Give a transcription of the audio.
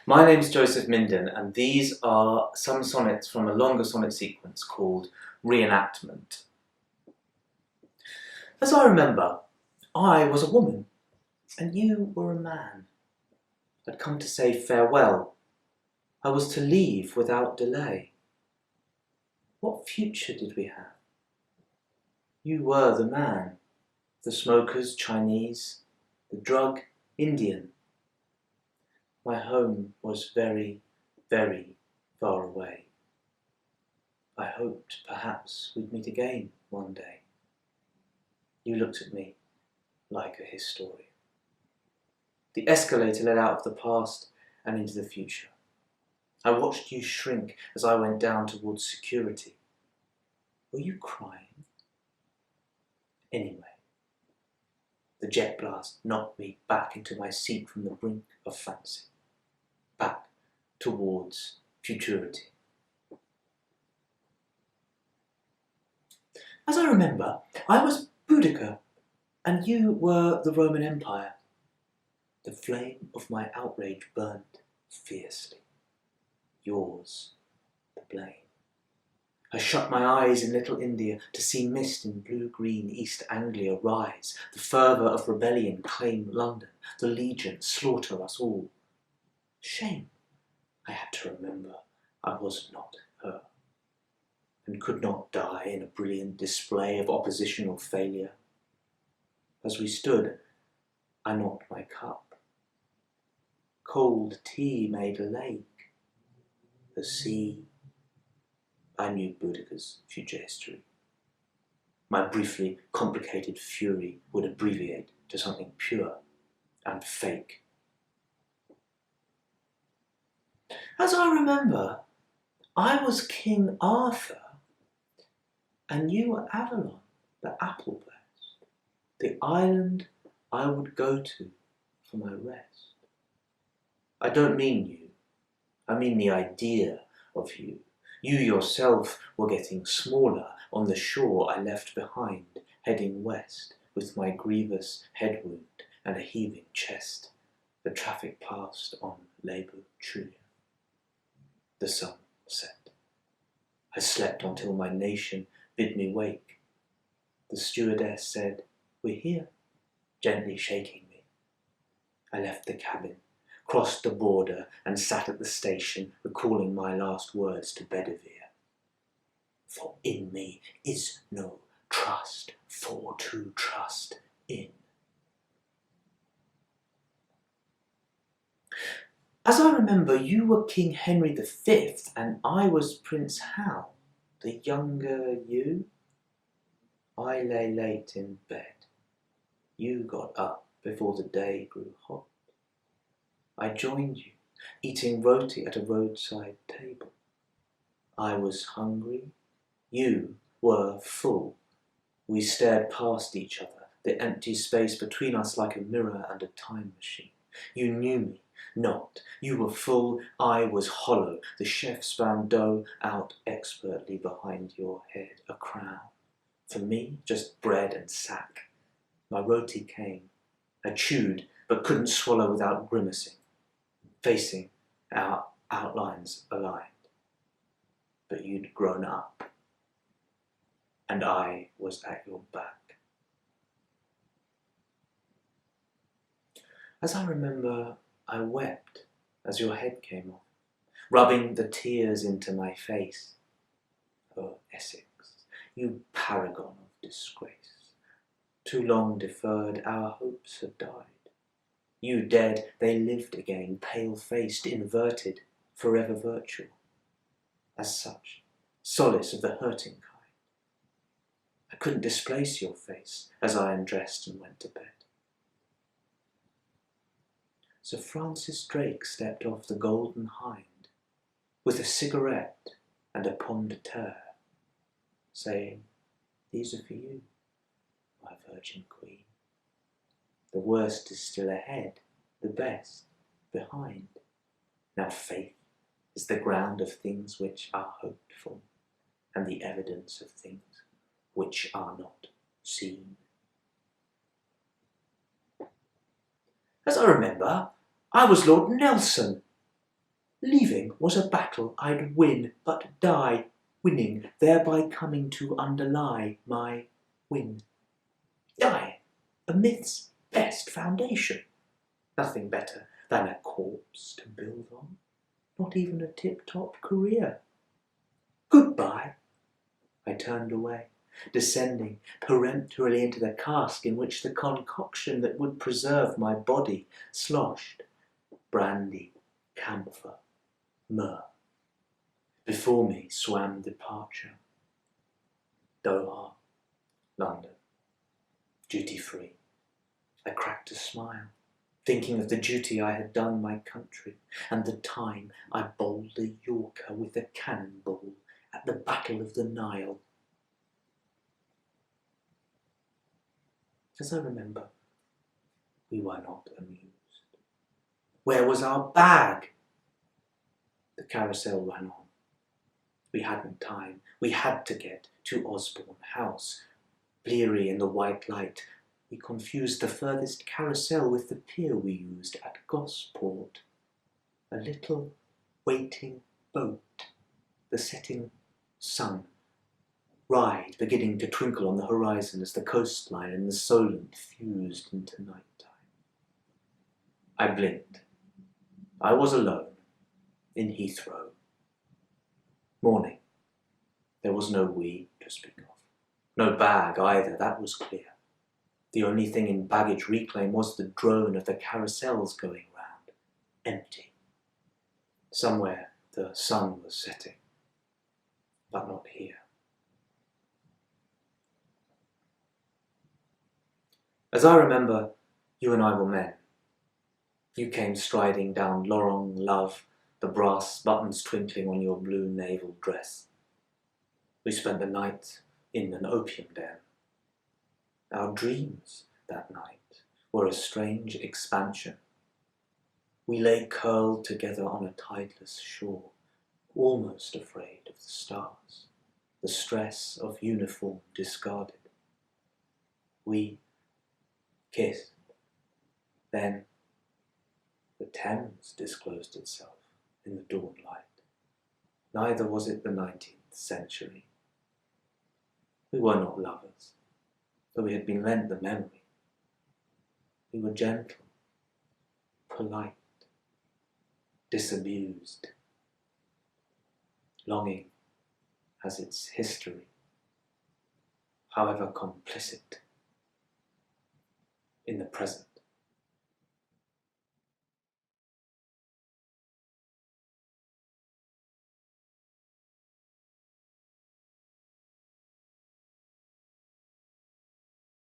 My name's Joseph Minden, and these are some sonnets from a longer sonnet sequence called Reenactment. As I remember, I was a woman, and you were a man. I'd come to say farewell. I was to leave without delay. What future did we have? You were the man, the smokers Chinese, the drug Indian. My home was very, very far away. I hoped perhaps we'd meet again one day. You looked at me like a historian. The escalator led out of the past and into the future. I watched you shrink as I went down towards security. Were you crying? Anyway, the jet blast knocked me back into my seat from the brink of fancy, back towards futurity. As I remember, I was Boudica, and you were the Roman Empire. The flame of my outrage burned fiercely. Yours the blame. I shut my eyes in Little India to see mist in blue-green East Anglia rise, the fervour of rebellion claim London, the legion slaughter us all. Shame, I had to remember I was not her, and could not die in a brilliant display of oppositional failure. As we stood, I knocked my cup. Cold tea made a lake. The sea. I knew Boudica's future history. My briefly complicated fury would abbreviate to something pure and fake. As I remember, I was King Arthur, and you were Avalon, the apple blessed, the island I would go to for my rest. I don't mean you, I mean the idea of you. You yourself were getting smaller on the shore I left behind, heading west, with my grievous head wound and a heaving chest. The traffic passed on Labour Trillion. The sun set. I slept until my nation bid me wake. The stewardess said, "We're here," gently shaking me. I left the cabin, crossed the border and sat at the station, recalling my last words to Bedivere. For in me is no trust, for to trust in. As I remember, you were King Henry V and I was Prince Hal, the younger you. I lay late in bed. You got up before the day grew hot. I joined you, eating roti at a roadside table. I was hungry, you were full. We stared past each other, the empty space between us like a mirror and a time machine. You knew me not. You were full, I was hollow. The chef span dough out expertly behind your head, a crown. For me, just bread and sack. My roti came. I chewed, but couldn't swallow without grimacing, facing our outlines aligned. But you'd grown up, and I was at your back. As I remember, I wept as your head came off, rubbing the tears into my face. Oh, Essex, you paragon of disgrace. Too long deferred, our hopes have died. You dead, they lived again, pale-faced, inverted, forever virtual. As such, solace of the hurting kind. I couldn't displace your face as I undressed and went to bed. Sir Francis Drake stepped off the Golden Hind with a cigarette and a pomme de terre, saying, "These are for you, my virgin queen. The worst is still ahead, the best behind. Now faith is the ground of things which are hoped for, and the evidence of things which are not seen." As I remember, I was Lord Nelson, Leaving was a battle I'd win, but die winning, thereby coming to underlie my win. Die, a myth's best foundation. Nothing better than a corpse to build on, not even a tip-top career. Goodbye. I turned away, descending peremptorily into the cask in which the concoction that would preserve my body sloshed. Brandy, camphor, myrrh. Before me swam departure. Doha, London, duty-free. I cracked a smile, thinking of the duty I had done my country, and the time I bowled a Yorker with a cannonball at the Battle of the Nile. As I remember, we were not amused. Where was our bag? The carousel ran on. We hadn't time. We had to get to Osborne House. Bleary in the white light, we confused the furthest carousel with the pier we used at Gosport. A little waiting boat, the setting sun, ride beginning to twinkle on the horizon as the coastline and the Solent fused into night time. I blinked. I was alone in Heathrow. Morning. There was no we to speak of. No bag either, that was clear. The only thing in baggage reclaim was the drone of the carousels going round, empty. Somewhere the sun was setting, but not here. As I remember, you and I were men. You came striding down Lorong Love, the brass buttons twinkling on your blue naval dress. We spent the night in an opium den. Our dreams that night were a strange expansion. We lay curled together on a tideless shore, almost afraid of the stars, the stress of uniform discarded. We kissed. Then the Thames disclosed itself in the dawn light. Neither was it the 19th century. We were not lovers, though we had been lent the memory. We were gentle, polite, disabused. Longing has its history, however complicit, in the present.